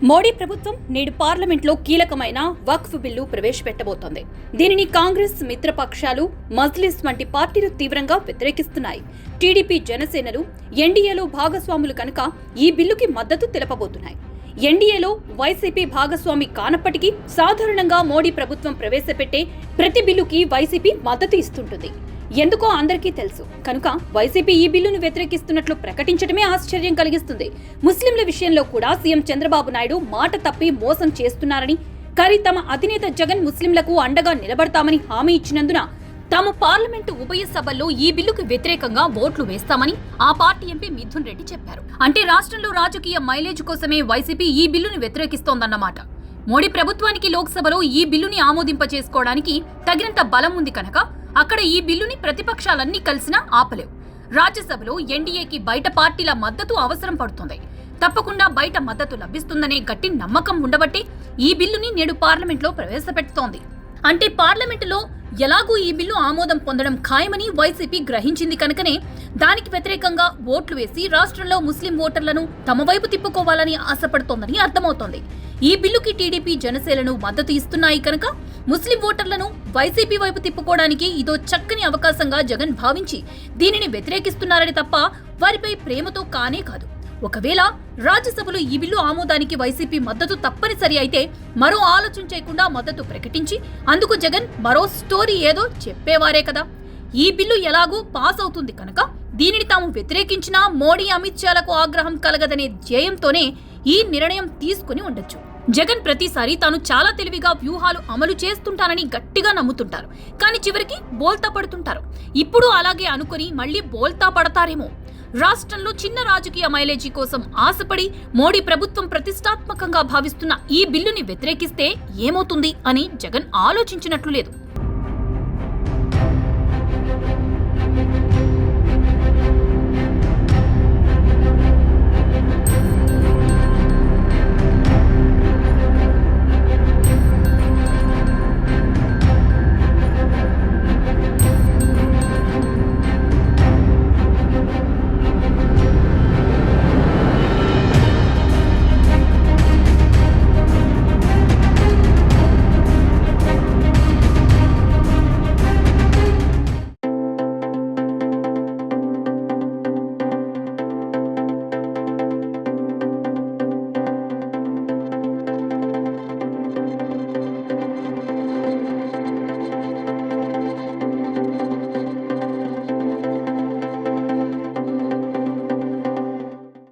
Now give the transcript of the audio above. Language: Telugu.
మోడీ ప్రభుత్వం నేడు పార్లమెంట్లో కీలకమైన వక్ఫ్ బిల్లు ప్రవేశపెట్టబోతోంది. దీనిని కాంగ్రెస్ మిత్రపక్షాలు, మజ్లిస్ వంటి పార్టీలు తీవ్రంగా వ్యతిరేకిస్తున్నాయి. టీడీపీ, జనసేనలు ఎన్డీఏలో భాగస్వాములు కనుక ఈ బిల్లుకి మద్దతు తెలపబోతున్నాయి. ఎన్డీఏలో వైసీపీ భాగస్వామి కానప్పటికీ సాధారణంగా మోడీ ప్రభుత్వం ప్రవేశపెట్టే ప్రతి బిల్లుకి వైసీపీ మద్దతు ఇస్తుంటుంది. ఎందుకో అందరికీ తెలుసు కనుక వైసీపీ ఈ బిల్లును వ్యతిరేకిస్తున్నట్లు ప్రకటించడమే ఆశ్చర్యం కలిగిస్తుంది. ముస్లింల విషయంలో కూడా సీఎం చంద్రబాబు నాయుడు మాట తప్పి మోసం చేస్తున్నారని, కానీ తమ అధినేత జగన్ ముస్లింలకు అండగా నిలబడతామని హామీ ఇచ్చినందున తాము పార్లమెంటు ఉభయ సభల్లో ఈ బిల్లుకు వ్యతిరేకంగా ఓట్లు వేస్తామని ఆ పార్టీ ఎంపీ మిథున్ రెడ్డి చెప్పారు. అంటే రాష్ట్రంలో రాజకీయ మైలేజ్ కోసమే వైసీపీ ఈ బిల్లును వ్యతిరేకిస్తోందన్నమాట. మోడీ ప్రభుత్వానికి లోక్సభలో ఈ బిల్లుని ఆమోదింపచేసుకోవడానికి తగినంత బలం ఉంది కనుక అక్కడ ఈ బిల్లుని ప్రతిపక్షాలన్నీ కలిసినా ఆపలేవు. రాజ్యసభలో ఎన్డీఏకి బయట పార్టీల మద్దతు అవసరం పడుతుంది. తప్పకుండా బయట మద్దతు లభిస్తుందనే గట్టి నమ్మకం ఉండబట్టి ఈ బిల్లుని నేడు పార్లమెంట్లో ప్రవేశపెడుతోంది. అంటే పార్లమెంటులో ఎలాగూ ఈ బిల్లు ఆమోదం పొందడం ఖాయమని వైసీపీ గ్రహించింది కనుకనే దానికి వ్యతిరేకంగా ఓట్లు వేసి రాష్ట్రంలో ముస్లిం ఓటర్లను తమ వైపు తిప్పుకోవాలని ఆశపడుతోందని అర్థమవుతోంది. ఈ బిల్లుకి టీడీపీ, జనసేనలు మద్దతు ఇస్తున్నాయి కనుక ముస్లిం ఓటర్లను వైసీపీ వైపు తిప్పుకోవడానికి ఇదో చక్కని అవకాశంగా జగన్ భావించి దీనిని వ్యతిరేకిస్తున్నారని తప్ప వారిపై ప్రేమతో కానే కాదు. ఒకవేళ రాజ్యసభలో ఈ బిల్లు ఆమోదానికి వైసీపీ మద్దతు తప్పనిసరి అయితే మరో ఆలోచన చేయకుండా మద్దతు ప్రకటించి అందుకు జగన్ మరో స్టోరీ ఏదో చెప్పేవారే కదా. ఈ బిల్లు ఎలాగూ పాస్ అవుతుంది కనుక దీనిని తాము వ్యతిరేకించినా మోడీ, అమిత్ షాలకు ఆగ్రహం కలగదనే ధ్యేయంతోనే ఈ నిర్ణయం తీసుకుని ఉండొచ్చు. జగన్ ప్రతిసారి తాను చాలా తెలివిగా వ్యూహాలు అమలు చేస్తుంటానని గట్టిగా నమ్ముతుంటారు. కానీ చివరికి బోల్తా పడుతుంటారు. ఇప్పుడు అలాగే అనుకుని మళ్లీ బోల్తా పడతారేమో. రాష్ట్రంలో చిన్న రాజకీయ మైలేజీ కోసం ఆశపడి మోడీ ప్రభుత్వం ప్రతిష్టాత్మకంగా భావిస్తున్న ఈ బిల్లుని వ్యతిరేకిస్తే ఏమవుతుంది అని జగన్ ఆలోచించినట్లు లేదు.